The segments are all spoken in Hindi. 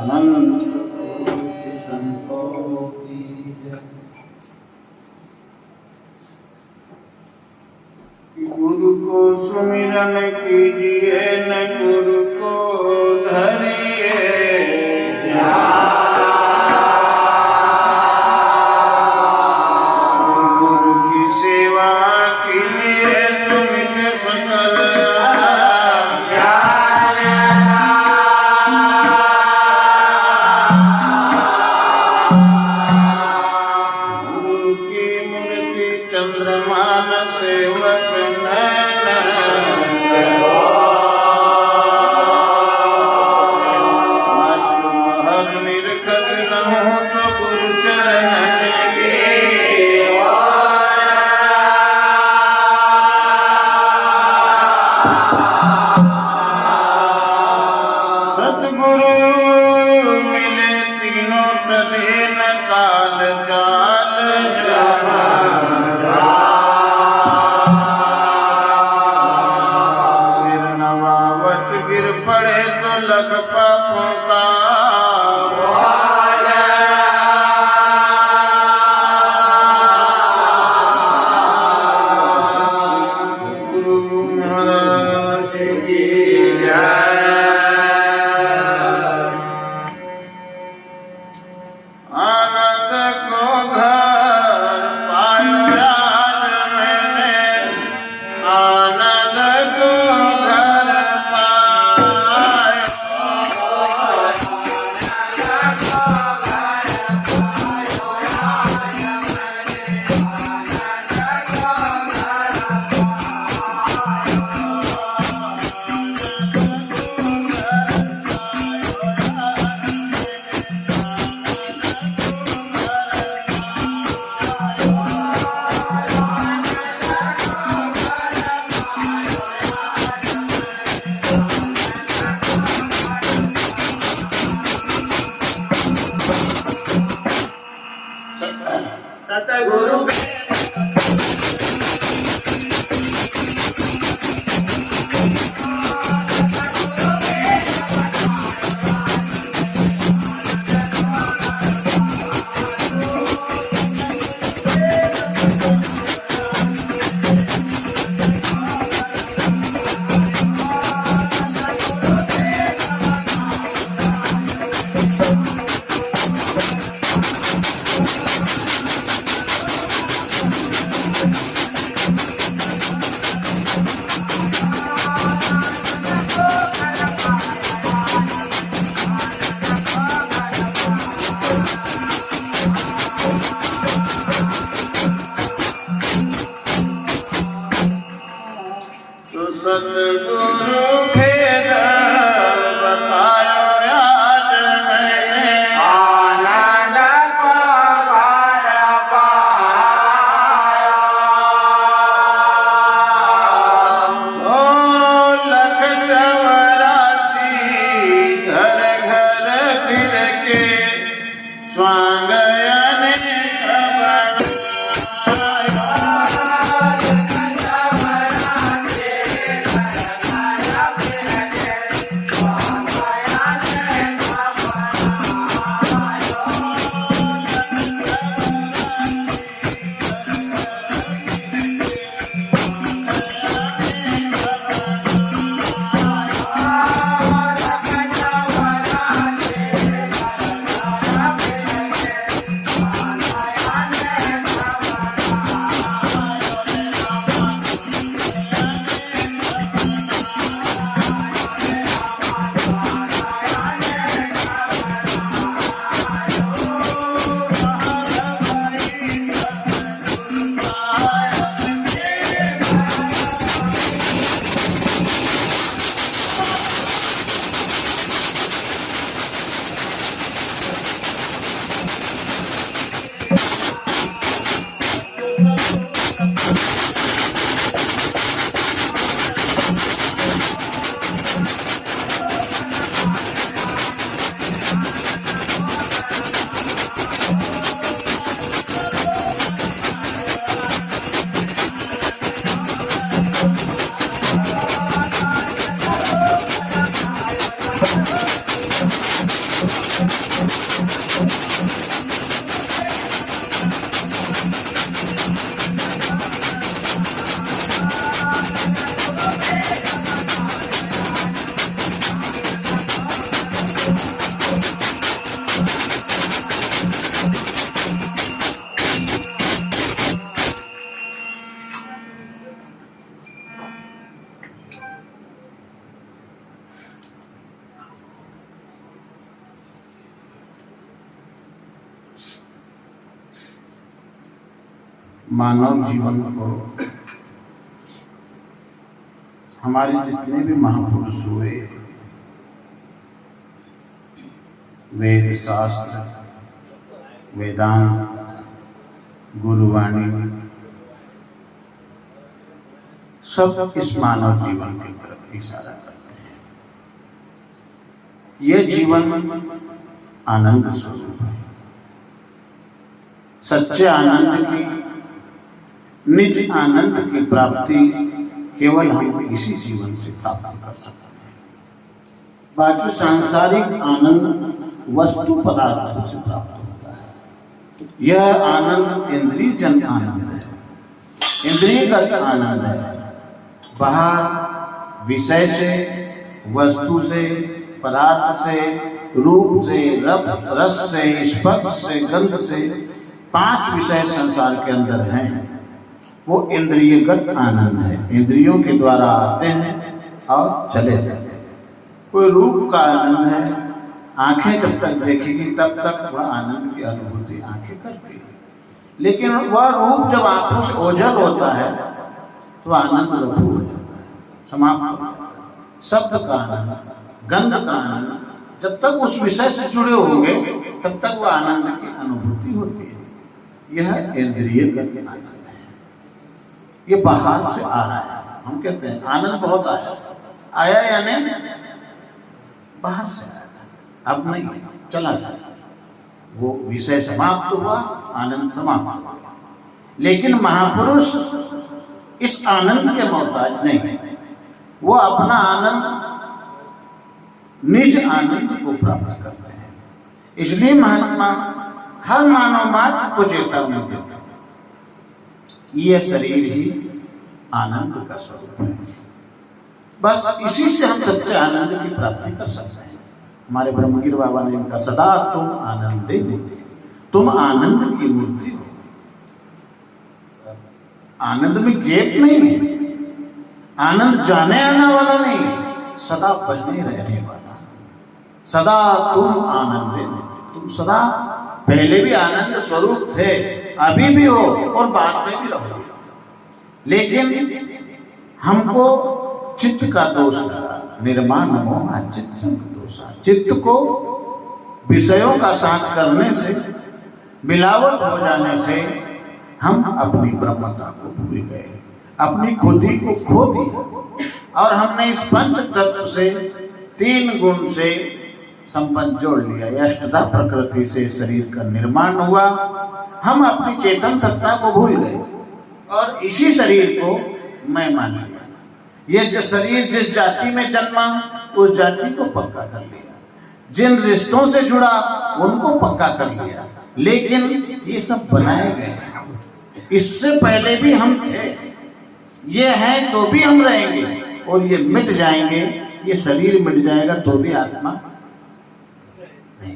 अनंत कोटि संतों की जय। गुरु को सुमिरन कीजिए न गुरु को धरिए गुरु की सेवा कीजिए तो मिटे सकल गुरु की मूर्ति चंद्रमा न सेवक सतगुरु मिले तीनों टले न काल जाल सिर नवावत गिर पड़े तो लख पापों का सतगुरु महाराज की जय। आनंद को घर पाया मैंने आनंद को घर पाया सतगुरु सतगुरु भेद बतायो आज मैंने आनंद को घर पाया ओ लख 84 घर घर फिर के स्वांग मानव जीवन को हमारे जितने भी महापुरुष हुए, वेद शास्त्र, वेदांत, गुरुवाणी, सब इस मानव जीवन की तरफ इशारा करते हैं। यह जीवन आनंद स्वरूप है। सच्चे आनंद की, निज आनंद की प्राप्ति केवल हम इसी जीवन से प्राप्त कर सकते हैं। बाकी सांसारिक आनंद वस्तु पदार्थों से प्राप्त होता है। यह आनंद इंद्रिय जन आनंद है, इंद्रियगत आनंद है। बाहर विषय से, वस्तु से, पदार्थ से, रूप से, रस से, स्पर्श से, गंध से 5 विषय संसार के अंदर हैं। वो इंद्रियगत आनंद है, इंद्रियों के द्वारा आते हैं और चले जाते हैं। कोई रूप का आनंद है, आंखें जब तक देखेगी तब तक वह आनंद की अनुभूति आंखें करती है, लेकिन वह रूप जब आंखों से ओझल होता है तो आनंद लघु हो जाता है, समाप्त हो जाता है। शब्द का आनंद, गंध का आनंद, जब तक उस विषय से जुड़े होंगे तब तक वह आनंद की अनुभूति होती है। यह इंद्रियगत आनंद है। ये बाहर से आ रहा है। हम कहते हैं आनंद बहुत आया यानी बाहर से आया था, अब नहीं, चला गया। वो विषय समाप्त हुआ, आनंद समाप्त हो गया। लेकिन महापुरुष इस आनंद के मोहताज नहीं, वो अपना आनंद, निज आनंद को प्राप्त करते हैं। इसलिए महात्मा हर मानव मात्र को चेतावनी देते हैं, यह शरीर ही आनंद का स्वरूप है। बस इसी से हम सच्चे आनंद की प्राप्ति कर सकते हैं। हमारे ब्रह्मगिर बाबा ने इनका सदा तुम आनंदे मूर्ति, तुम आनंद की मूर्ति हो। आनंद में गेप नहीं है, आनंद जाने आने वाला नहीं, सदा बने रहने वाला। सदा तुम आनंदे मूर्ति, तुम सदा पहले भी आनंद स्वरूप थे, अभी भी हो और बाद में भी रहोगे। लेकिन हमको चित्त का दोष लगा, निर्माण मोह चित्त संतोषा। चित्त को विषयों का साथ करने से, मिलावट हो जाने से हम अपनी ब्रह्मता को भूल गए, अपनी खुदी को खो दिया और हमने इस पंच तत्व से, 3 गुण से संपन्न जोड़ लिया। अष्टधा प्रकृति से शरीर का निर्माण हुआ। हम अपनी चेतन सत्ता को भूल गए और इसी शरीर को मैं मान लिया। ये जो शरीर जिस जाति में जन्मा उस जाति को पक्का कर लिया, जिन रिश्तों से जुड़ा उनको पक्का कर लिया। लेकिन ये सब बनाए गए, इससे पहले भी हम थे, ये हैं तो भी हम रहेंगे और ये मिट जाएंगे। ये शरीर मिट जाएगा तो भी आत्मा नहीं।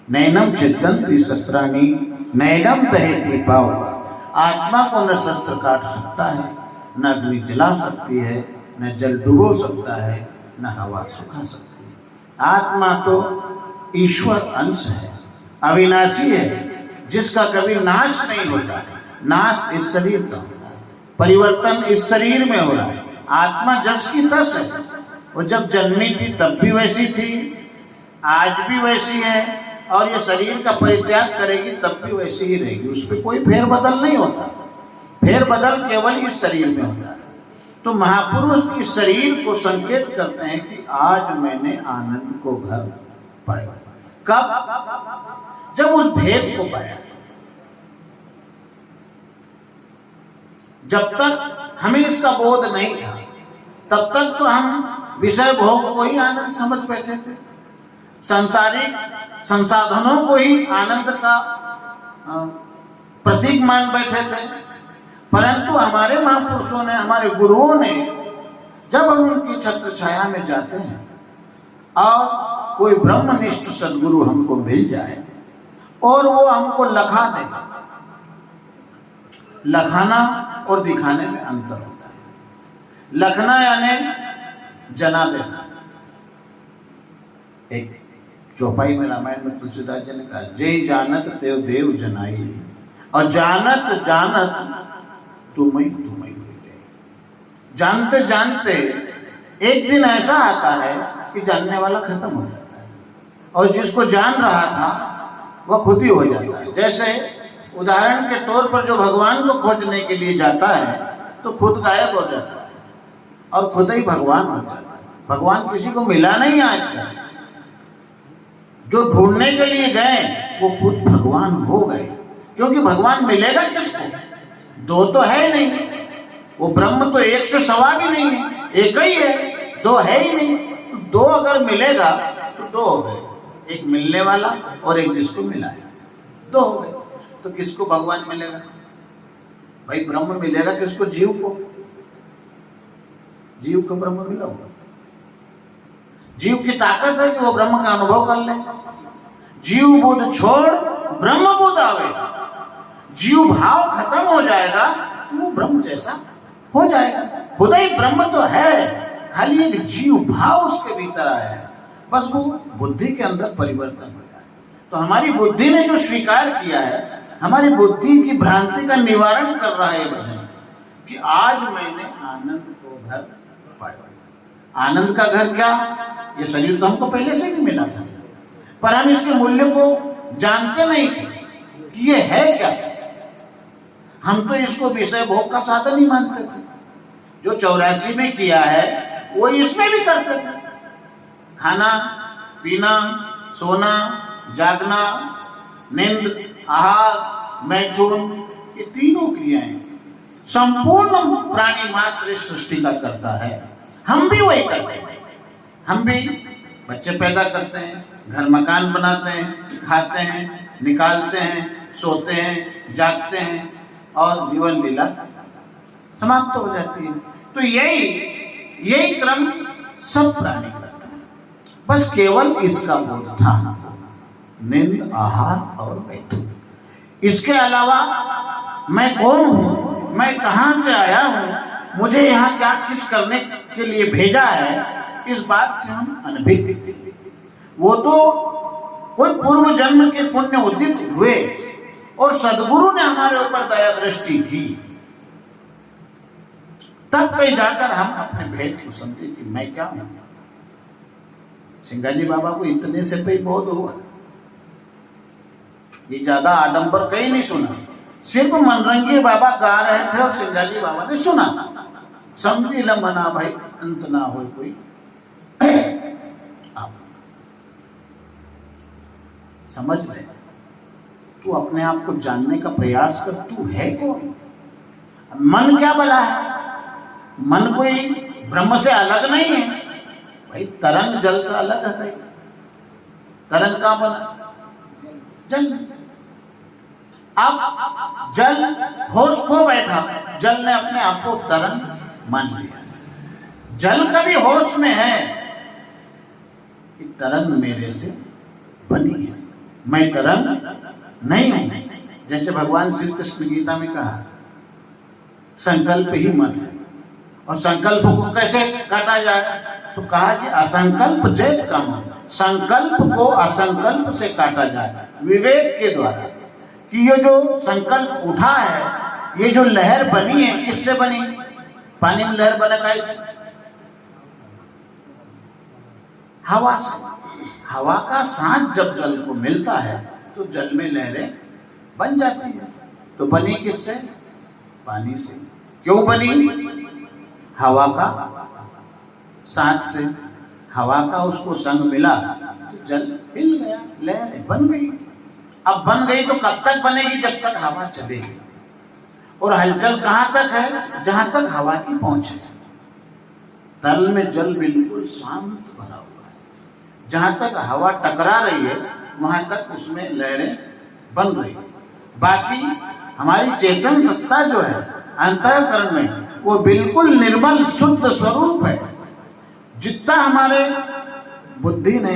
नैनम छिद्दन्ति शस्त्राणि नैनम दहति पावक। आत्मा को न शस्त्र काट सकता है, न अग्नि जला सकती है, न जल डुबो सकता है, न हवा सुखा सकती है। आत्मा तो ईश्वर अंश है, अविनाशी है, जिसका कभी नाश नहीं होता। नाश इस शरीर का होता है, परिवर्तन इस शरीर में हो रहा है। आत्मा जस की तस है, वो जब जन्मी थी तब भी वैसी थी, आज भी वैसी है, और ये शरीर का परित्याग करेगी तब भी वैसी ही रहेगी। उसमें कोई फेरबदल नहीं होता, फेरबदल केवल इस शरीर में होता है। तो महापुरुष इस शरीर को संकेत करते हैं कि आज मैंने आनंद को घर पाया। कब? जब उस भेद को पाया। जब तक हमें इसका बोध नहीं था तब तक तो हम विषय भोग को ही आनंद समझ बैठे थे, सांसारिक संसाधनों को ही आनंद का प्रतीक मान बैठे थे। परंतु हमारे महापुरुषों ने, हमारे गुरुओं ने, जब हम उनकी छत्र छाया में जाते हैं और कोई ब्रह्मनिष्ठ सद्गुरु हमको मिल जाए और वो हमको लखा दे, लखाना और दिखाने में अंतर होता है। लखना यानी जना देना। एक चौपाई में रामायण में तुलसीदास जी ने कहा, जय जानत तेव देव जनाई, और जानत जानत तुम ही हो गए। जानते जानते एक दिन ऐसा आता है कि जानने वाला खत्म हो जाता है और जिसको जान रहा था वह खुद ही हो जाता है। जैसे उदाहरण के तौर पर जो भगवान को खोजने के लिए जाता है तो खुद गायब हो जाता है और खुद ही भगवान हो जाता है। भगवान किसी को मिला नहीं आज तक। जो ढूंढने के लिए गए वो खुद भगवान हो गए, क्योंकि भगवान मिलेगा किसको? दो तो है नहीं, वो ब्रह्म तो एक से सवा भी नहीं है, एक ही है, दो है ही नहीं। तो दो अगर मिलेगा तो दो हो गए, एक मिलने वाला और एक जिसको मिला है, दो हो गए। तो किसको भगवान मिलेगा? भाई ब्रह्म मिलेगा किसको? जीव को। जीव को ब्रह्म मिला होगा। जीव की ताकत है कि वो ब्रह्म का अनुभव कर ले। जीव बुद्ध छोड़ ब्रह्म बुद्ध आवे। जीव भाव खत्म हो जाएगा तो वो ब्रह्म जैसा हो जाएगा। खुदा ही ब्रह्म तो है, खाली एक जीव भाव उसके भीतर आया है, बस वो बुद्धि के अंदर परिवर्तन हो जाए। तो हमारी बुद्धि ने जो स्वीकार किया है, हमारी बुद्धि की भ्रांति का निवारण कर रहा है भजन, कि आज मैंने आनंद को घर पाया। आनंद का घर क्या? ये शरीर तो हमको पहले से ही मिला था, पर हम इसके मूल्य को जानते नहीं थे कि ये है क्या। हम तो इसको विषय भोग का साधन ही मानते थे। जो 84 में किया है वो इसमें भी करते थे। खाना पीना, सोना, जागना, नींद, आहार, मैथुन, ये तीनों क्रियाएं संपूर्ण प्राणी मात्र इस सृष्टि का करता है। हम भी वही करते हैं। हम भी बच्चे पैदा करते हैं, घर मकान बनाते हैं, खाते हैं, निकालते हैं, सोते हैं, जागते हैं और जीवन लीला समाप्त हो जाती है। तो यही क्रम सब प्राणी करता है। बस केवल इसका बोध था, नींद, आहार और मैथुन। इसके अलावा मैं कौन हूं, मैं कहां से आया हूं, मुझे यहाँ क्या किस करने के लिए भेजा है, इस बात से हम अनभिज्ञ थे। वो तो कोई पूर्व जन्म के पुण्य उदित हुए और सदगुरु ने हमारे ऊपर दया दृष्टि की, तब कहीं जाकर हम अपने भेद को समझे कि मैं क्या हूं। सिंगाजी बाबा को इतने से पे बहुत हुआ, ये ज्यादा आडंबर कहीं नहीं सुना। सिर्फ मनरंगी बाबा गा रहे थे और सिंगाजी बाबा ने सुना। समझी ल मना भाई, अंत ना हो कोई। आप समझ ले, तू अपने आप को जानने का प्रयास कर। तू है कौन? मन क्या भला है? मन कोई ब्रह्म से अलग नहीं है भाई। तरंग जल से अलग है भाई। तरंग कहां बना? जल। अब जल होश खो बैठा, जल ने अपने आप को तरंग मान लिया। जल कभी होश में है कि तरंग मेरे से बनी है, मैं तरंग नहीं हूं। जैसे भगवान श्री कृष्ण गीता में कहा, संकल्प ही मन है। और संकल्प को कैसे काटा जाए? तो कहा कि असंकल्प जय कम, संकल्प को असंकल्प से काटा जाए विवेक के द्वारा। कि ये जो संकल्प उठा है, ये जो लहर बनी है, किससे बनी? पानी में लहर बना कैसे? हवा से। हवा का साथ जब जल को मिलता है तो जल में लहरें बन जाती है। तो बनी किससे? पानी से। क्यों बनी? हवा का साथ से। हवा का उसको संग मिला तो जल हिल गया, लहरें बन गई। अब बन गई तो कब तक बनेगी? जब तक हवा चलेगी। और हलचल कहां तक है? जहां तक हवा की पहुंच है। तल में जल बिल्कुल शांत भरा हुआ है। जहां तक हवा टकरा रही है वहां तक उसमें लहरें बन रही है। बाकी हमारी चेतन सत्ता जो है अंतःकरण में, वो बिल्कुल निर्मल शुद्ध स्वरूप है। जितना हमारे बुद्धि ने,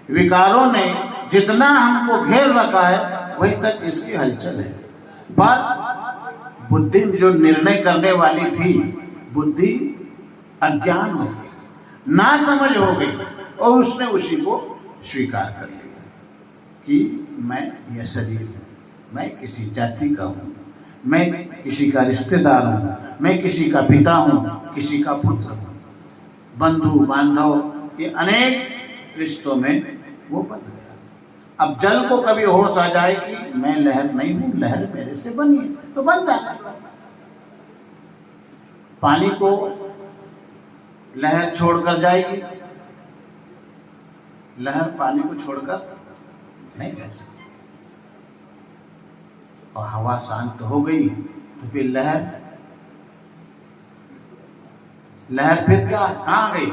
विकारों ने जितना हमको घेर रखा है, वही तक इसकी हलचल है। पर बुद्धि जो निर्णय करने वाली थी, बुद्धि अज्ञान हो गई, ना समझ हो गई, और उसने उसी को स्वीकार कर लिया कि मैं यह शरीर हूं, मैं किसी जाति का हूं, मैं किसी का रिश्तेदार हूँ, मैं किसी का पिता हूँ, किसी का पुत्र हूँ, बंधु बांधव, ये अनेक रिश्तों में वो बंध गया। अब जल को कभी होश आ जाए कि मैं लहर नहीं हूँ, लहर मेरे से बनी है, तो बन जाए। पानी को लहर छोड़कर जाएगी, लहर पानी को छोड़कर नहीं जा सकती। और हवा शांत हो गई तो फिर लहर फिर क्या कहाँ गई?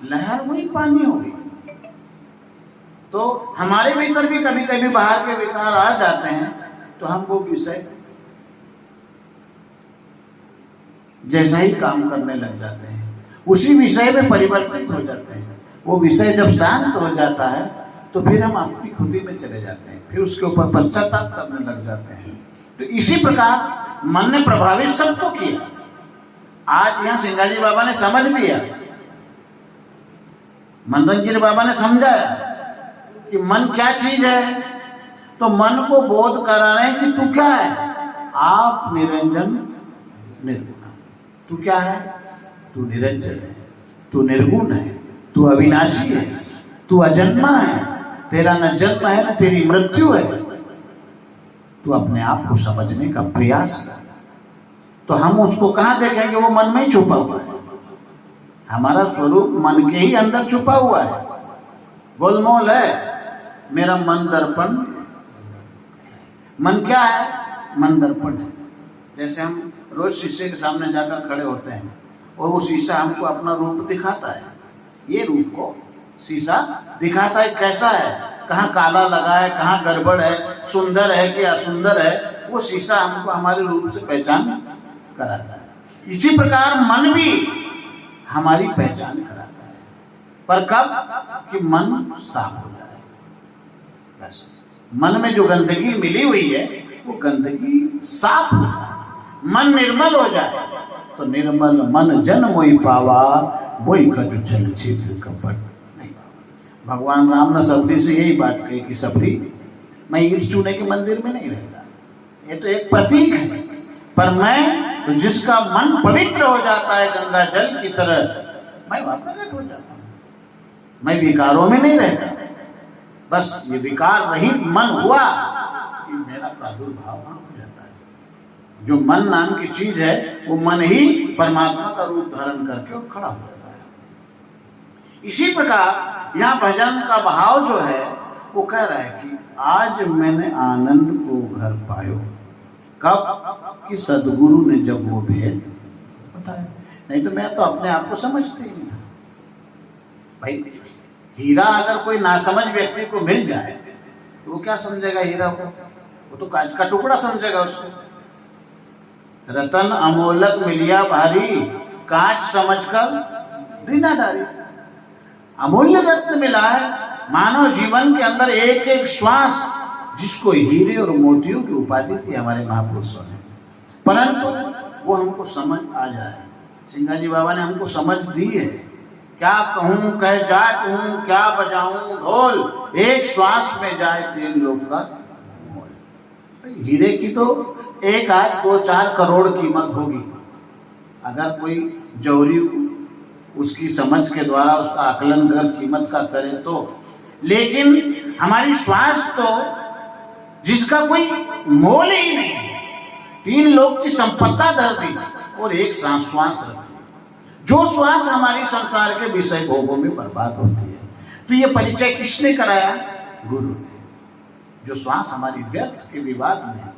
लहर वही पानी हो गई। तो हमारे भीतर भी कभी कभी बाहर के विकार आ जाते हैं, तो हम वो विषय जैसा ही काम करने लग जाते हैं, उसी विषय में परिवर्तित हो जाते हैं। वो विषय जब शांत हो जाता है तो फिर हम अपनी खुदी में चले जाते हैं, फिर उसके ऊपर पश्चाताप करने लग जाते हैं। तो इसी प्रकार मन ने प्रभावित सबको किया। आज यहाँ सिंगाजी बाबा ने समझ लिया, मनरंजन बाबा ने समझाया कि मन क्या चीज है। तो मन को बोध करा रहे हैं कि तू क्या है? आप निरंजन निर्गुण। तू क्या है? तू निरंजन है, तू निर्गुण है, तू अविनाशी है, तू अजन्मा है, तेरा न जन्म है न तेरी मृत्यु है। तू अपने आप को समझने का प्रयास कर। तो हम उसको कहाँ देखेंगे? वो मन में ही छुपा हुआ है। हमारा स्वरूप मन के ही अंदर छुपा हुआ है, गोलमोल है। मेरा मन दर्पण। मन क्या है? मन दर्पण है। जैसे हम रोज शीशे के सामने जाकर खड़े होते हैं और वो शीशा हमको अपना रूप दिखाता है। ये रूप को शीशा दिखाता है कैसा है, कहाँ काला लगा है, कहाँ गड़बड़ है, सुंदर है कि असुंदर है। वो शीशा हमको हमारे रूप से पहचान कराता है। इसी प्रकार मन भी हमारी पहचान कराता है, पर कब? कि मन साफ हो जाए। बस मन में जो गंदगी मिली हुई है वो गंदगी साफ हो जाए, मन निर्मल हो जाए। तो निर्मल मन जन मोहि पावा, वही कछु छल छिद्र कपट नहीं पावा। भगवान राम ने सबरी से यही बात कही कि सबरी, मैं ईंट चूने के मंदिर में नहीं रहता, ये तो एक प्रतीक है, पर मैं तो जिसका मन पवित्र हो जाता है गंगा जल की तरह, मैं वहां प्रकट हो जाता हूँ। मैं विकारों में नहीं रहता। बस ये विकार रहित मन हुआ कि मेरा प्रादुर्भाव वहां हो जाता है। जो मन नाम की चीज है वो मन ही परमात्मा का रूप धारण करके और खड़ा हो जाता है। इसी प्रकार यहाँ भजन का भाव जो है वो कह रहा है कि आज मैंने आनंद को घर पायो। कब? कि सदगुरु ने जब वो भेद बताया। नहीं तो मैं तो अपने आप को समझते ही नहीं था। भाई हीरा अगर कोई नासमझ व्यक्ति को मिल जाए तो वो क्या समझेगा हीरा को? वो तो कांच का टुकड़ा समझेगा उसको। रतन अमोलक मिलिया भारी, कांच समझकर दीना डारी। अमूल्य रत्न मिला है मानव जीवन के अंदर, एक एक श्वास, जिसको हीरे और मोतियों की उपाधि थी हमारे महापुरुषों ने, परंतु वो हमको समझ आ जाए। सिंगाजी बाबा ने हमको समझ दी है। क्या कहूँ कह जाट हूँ, क्या बजाऊं ढोल, एक श्वास में जाए 3 लोग का मोल। हीरे की तो 1 8 2 4 करोड़ कीमत होगी अगर कोई जौहरी उसकी समझ के द्वारा उसका आकलन कर कीमत का करे तो। लेकिन हमारी श्वास तो जिसका कोई मोल ही नहीं, 3 लोग की संपत्ता धर दी और एक श्वास रख दी। जो श्वास हमारी संसार के विषय भोगों में बर्बाद होती है। तो ये परिचय किसने कराया? गुरु ने। जो श्वास हमारी व्यर्थ के विवाद में